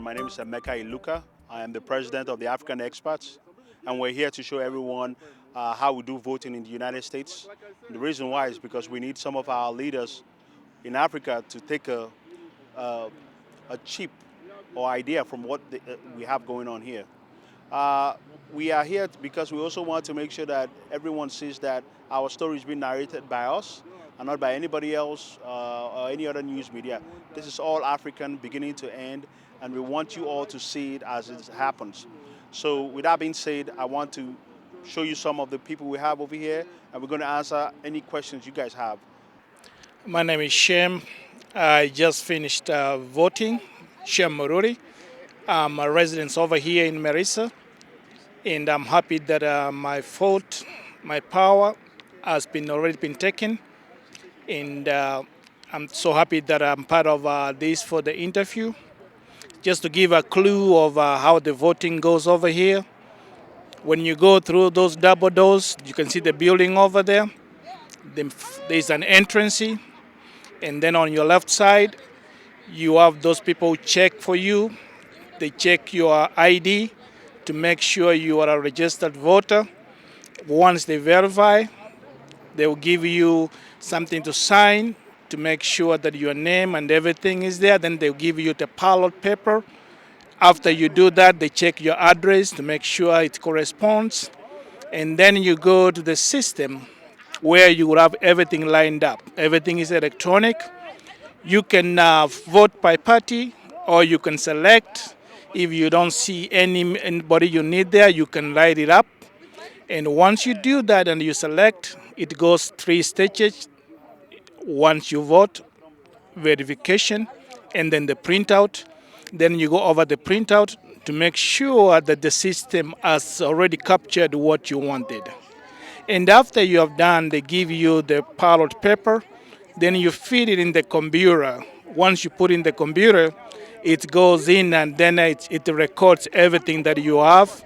My name is Emeka Iluka. I am the president of the African Expats, and we're here to show everyone how we do voting in the United States. The reason why is because we need some of our leaders in Africa to take a, a cheap or idea from what we have going on here. Uh, we are here because we also want to make sure that everyone sees that our story is being narrated by us and not by anybody else or any other news media. This is all African, beginning to end, and we want you all to see it as it happens. So with that being said, I want to show you some of the people we have over here, and we're going to answer any questions you guys have. My name is Shem. I just finished voting. Shem Maruri. I'm a resident over here in Marisa, and I'm happy that my vote, my power, has been already been taken, and I'm so happy that I'm part of this for the interview. Just to give a clue of how the voting goes over here. When you go through those double doors, you can see the building over there. There's an entrance, and then on your left side, you have those people check for you. They check your ID to make sure you are a registered voter. Once they verify, they will give you something to sign to make sure that your name and everything is there. Then they'll give you the ballot paper. After you do that, they check your address to make sure it corresponds. And then you go to the system where you will have everything lined up. Everything is electronic. You can vote by party, or you can select. If you don't see anybody you need there, you can light it up. And once you do that and you select, it goes 3 stages. Once you vote, verification, and then the printout. Then you go over the printout to make sure that the system has already captured what you wanted. And after you have done, they give you the ballot paper. Then you feed it in the computer. Once you put in the computer, it goes in and then it records everything that you have.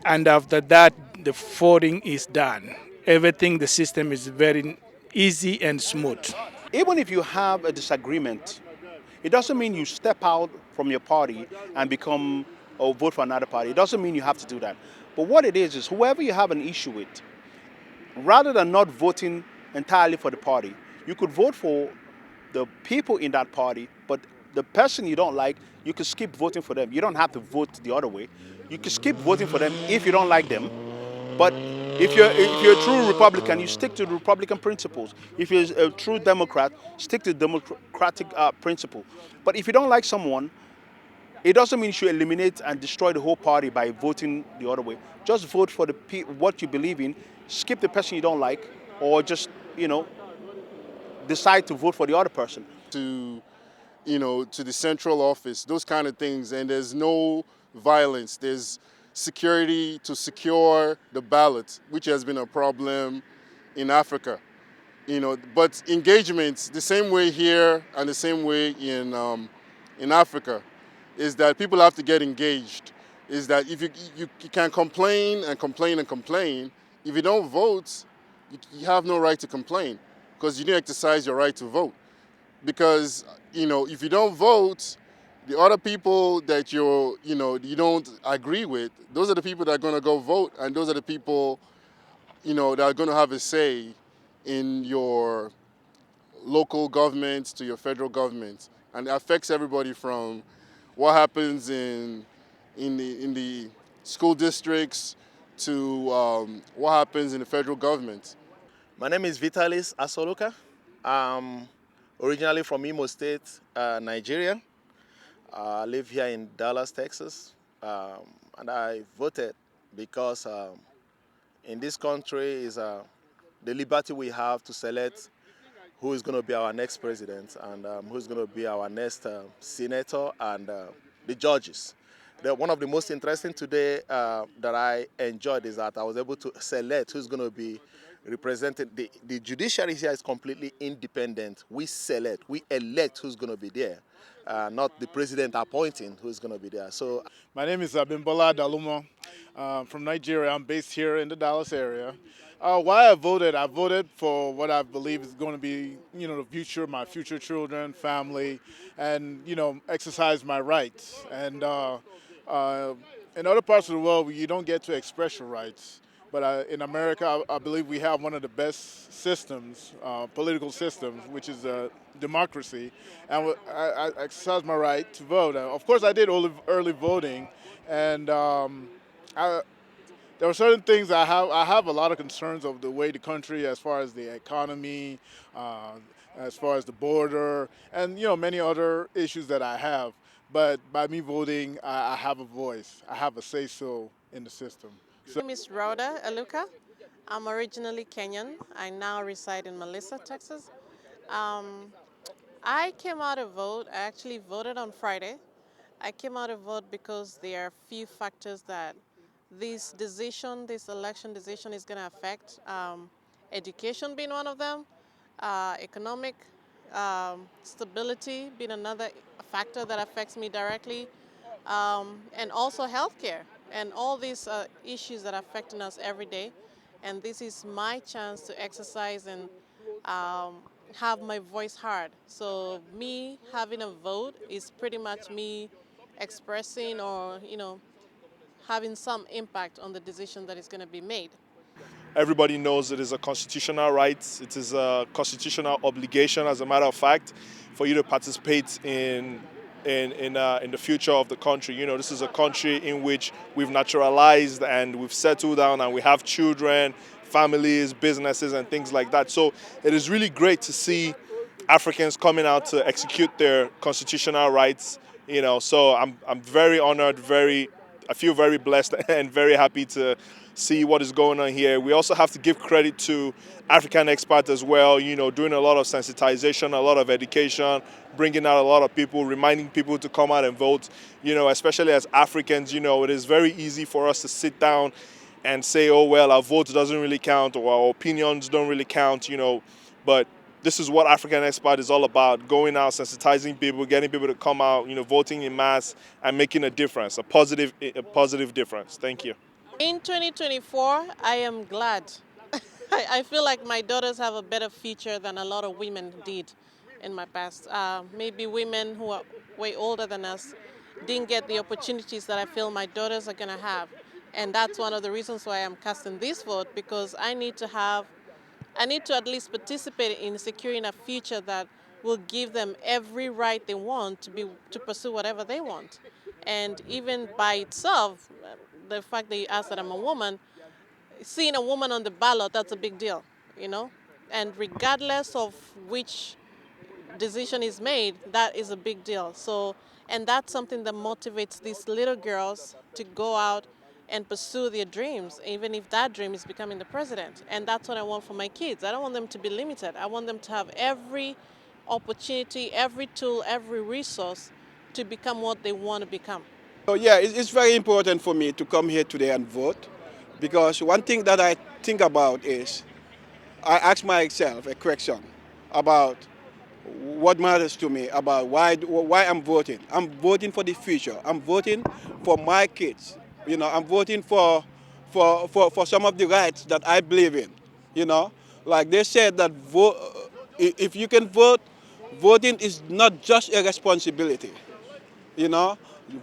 And after that, the voting is done. Everything, the system is very easy and smooth. Even if you have a disagreement, it doesn't mean you step out from your party and become or vote for another party. It doesn't mean you have to do that. But what it is whoever you have an issue with, rather than not voting entirely for the party, you could vote for the people in that party, but the person you don't like, you could skip voting for them. You don't have to vote the other way. You could skip voting for them if you don't like them. But if you're a true Republican, you stick to the Republican principles. If you're a true Democrat, stick to the democratic principle. But if you don't like someone, it doesn't mean you should eliminate and destroy the whole party by voting the other way. Just vote for what you believe in. Skip the person you don't like, or just decide to vote for the other person. To the central office, those kind of things, and there's no violence. There's security to secure the ballot, which has been a problem in Africa. But engagements, the same way here and the same way in Africa, is that people have to get engaged. Is that if you can complain and complain and complain, if you don't vote, you have no right to complain because you didn't exercise your right to vote. Because if you don't vote, the other people that you don't agree with, those are the people that are going to go vote, and those are the people that are going to have a say in your local government to your federal government, and it affects everybody from what happens in the school districts to what happens in the federal government. My name is Vitalis Asoluka. I'm originally from Imo State, Nigeria. I live here in Dallas, Texas, and I voted because in this country is the liberty we have to select who is going to be our next president and who is going to be our next senator and the judges. One of the most interesting today that I enjoyed is that I was able to select who's going to be represented. The judiciary here is completely independent. We select, we elect who's going to be there, not the president appointing who's going to be there. So, My name is Abimbola Dalumo from Nigeria. I'm based here in the Dallas area. Why I voted for what I believe is going to be, the future, my future children, family, and, exercise my rights. And in other parts of the world, you don't get to express your rights. But in America, I believe we have one of the best systems, political systems, which is democracy. And I exercised my right to vote. Of course, I did early voting, and there were certain things I have a lot of concerns of the way the country, as far as the economy, uh, as far as the border, and many other issues that I have. But by me voting, I have a voice. I have a say-so in the system. My name is Rhoda Aluka. I'm originally Kenyan. I now reside in Melissa, Texas. I came out to vote. I actually voted on Friday. I came out to vote because there are a few factors that this election decision is going to affect. Education being one of them, economic stability being another factor that affects me directly, and also healthcare and all these issues that are affecting us every day. And this is my chance to exercise and have my voice heard. So me having a vote is pretty much me expressing or, having some impact on the decision that is going to be made. Everybody knows it is a constitutional right. It is a constitutional obligation, as a matter of fact, for you to participate in the future of the country. This is a country in which we've naturalized and we've settled down and we have children, families, businesses, and things like that. So it is really great to see Africans coming out to execute their constitutional rights. So I'm very honored, I feel very blessed and very happy to see what is going on here. We also have to give credit to AfricanExpats as well, doing a lot of sensitization, a lot of education, bringing out a lot of people, reminding people to come out and vote. Especially as Africans, it is very easy for us to sit down and say, oh, well, our vote doesn't really count or our opinions don't really count, but this is what AfricanExpat is all about, going out, sensitizing people, getting people to come out, voting in mass and making a difference, a positive difference. Thank you. In 2024, I am glad. I feel like my daughters have a better future than a lot of women did in my past. Maybe women who are way older than us didn't get the opportunities that I feel my daughters are going to have. And that's one of the reasons why I'm casting this vote, because I need to at least participate in securing a future that will give them every right they want to pursue whatever they want. And even by itself, the fact that you asked that I'm a woman, seeing a woman on the ballot, that's a big deal, And regardless of which decision is made, that is a big deal. So, and that's something that motivates these little girls to go out and pursue their dreams, even if that dream is becoming the president. And that's what I want for my kids. I don't want them to be limited. I want them to have every opportunity, every tool, every resource to become what they want to become. So yeah, it's very important for me to come here today and vote, because one thing that I think about is I ask myself a question about what matters to me, about why I'm voting. I'm voting for the future. I'm voting for my kids. I'm voting for some of the rights that I believe in. Like they said that if you can vote, voting is not just a responsibility.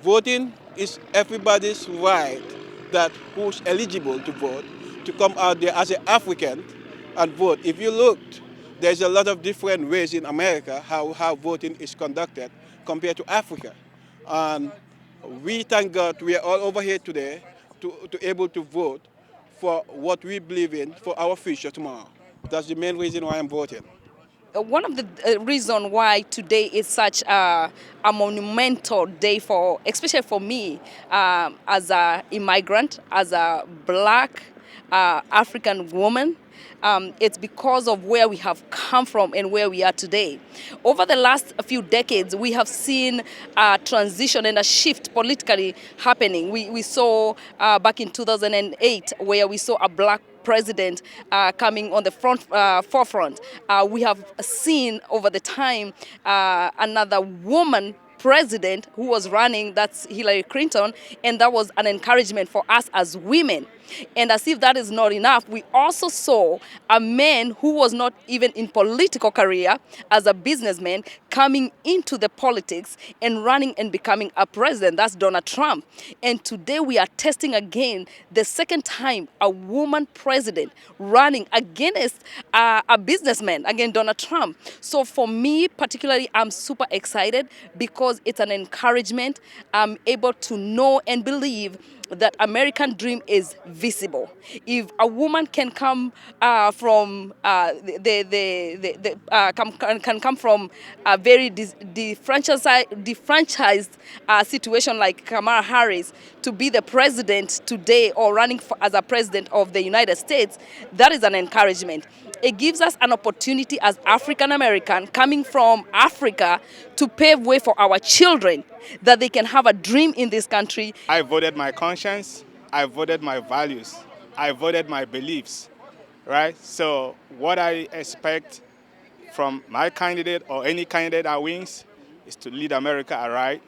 Voting is everybody's right who's eligible to vote to come out there as an African and vote. If you looked, there's a lot of different ways in America how voting is conducted compared to Africa. And we thank God we are all over here today to able to vote for what we believe in for our future tomorrow. That's the main reason why I'm voting. One of the reasons why today is such a monumental day especially for me, as an immigrant, as a black African woman, it's because of where we have come from and where we are today. Over the last few decades, we have seen a transition and a shift politically happening. We saw back in 2008 where we saw a black president coming on the forefront. We have seen over the time another woman president who was running, that's Hillary Clinton, and that was an encouragement for us as women. And as if that is not enough, we also saw a man who was not even in political career as a businessman coming into the politics and running and becoming a president. That's Donald Trump. And today we are testing again the second time a woman president running against a businessman, again Donald Trump. So for me particularly, I'm super excited because it's an encouragement. I'm able to know and believe that American dream is visible. If a woman can come from can come from a very defranchised situation like Kamala Harris to be the president today or running as a president of the United States, that is an encouragement. It gives us an opportunity as African American coming from Africa to pave way for our children that they can have a dream in this country. I voted my conscience, I voted my values, I voted my beliefs, right? So what I expect from my candidate or any candidate that wins is to lead America aright,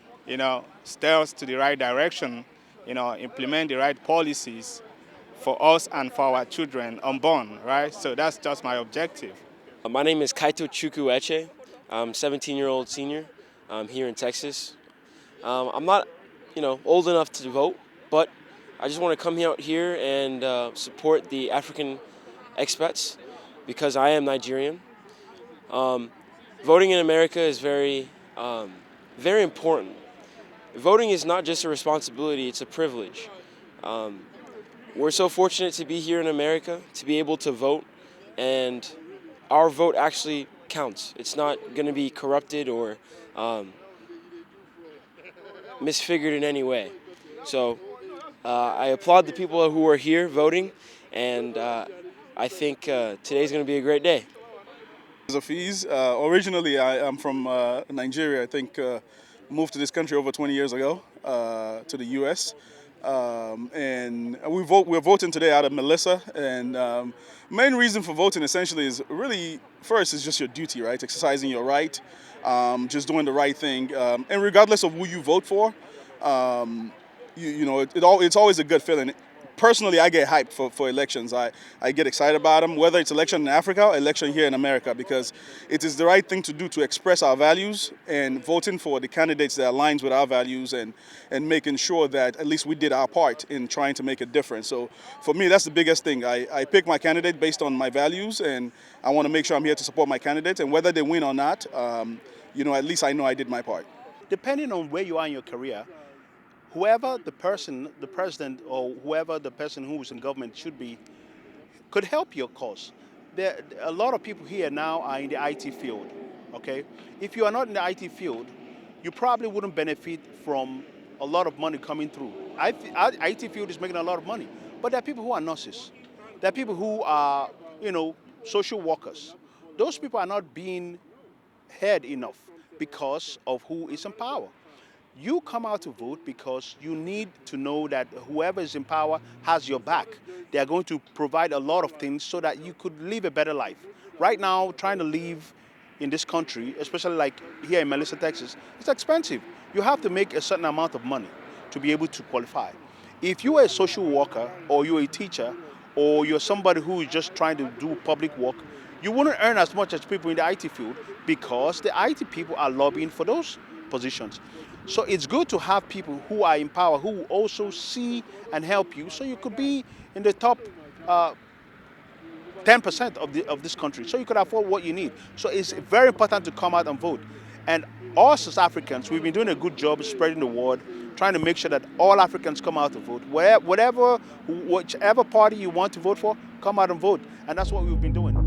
steer us to the right direction, implement the right policies for us and for our children unborn, right? So that's just my objective. My name is Kaito Chukwu Eche. I'm a 17-year-old senior here in Texas. I'm not, old enough to vote, but I just want to come out here and support the African expats because I am Nigerian. Voting in America is very, very important. Voting is not just a responsibility, it's a privilege. We're so fortunate to be here in America, to be able to vote, and our vote actually counts. It's not going to be corrupted or misfigured in any way. So I applaud the people who are here voting, and I think today's going to be a great day. Originally I am from Nigeria. I think moved to this country over 20 years ago to the U.S. And we're voting today out of Melissa, and main reason for voting essentially is really, first, is just your duty, right? Exercising your right, just doing the right thing, and regardless of who you vote for, it's always a good feeling. Personally, I get hyped for elections. I get excited about them, whether it's election in Africa or election here in America, because it is the right thing to do to express our values, and voting for the candidates that aligns with our values and making sure that at least we did our part in trying to make a difference. So for me, that's the biggest thing. I pick my candidate based on my values, and I want to make sure I'm here to support my candidate, and whether they win or not, at least I know I did my part. Depending on where you are in your career, whoever the president, or whoever the person who is in government should be, could help your cause. A lot of people here now are in the IT field, okay? If you are not in the IT field, you probably wouldn't benefit from a lot of money coming through. IT field is making a lot of money, but there are people who are nurses. There are people who are, social workers. Those people are not being heard enough because of who is in power. You come out to vote because you need to know that whoever is in power has your back. They are going to provide a lot of things so that you could live a better life. Right now, trying to live in this country, especially like here in Melissa, Texas, it's expensive. You have to make a certain amount of money to be able to qualify. If you are a social worker, or you're a teacher, or you're somebody who is just trying to do public work, you wouldn't earn as much as people in the IT field because the IT people are lobbying for those positions. So it's good to have people who are in power who also see and help you, so you could be in the top 10% of this country, so you could afford what you need. So it's very important to come out and vote. And us as Africans, we've been doing a good job spreading the word, trying to make sure that all Africans come out to vote. Whichever party you want to vote for, come out and vote. And that's what we've been doing.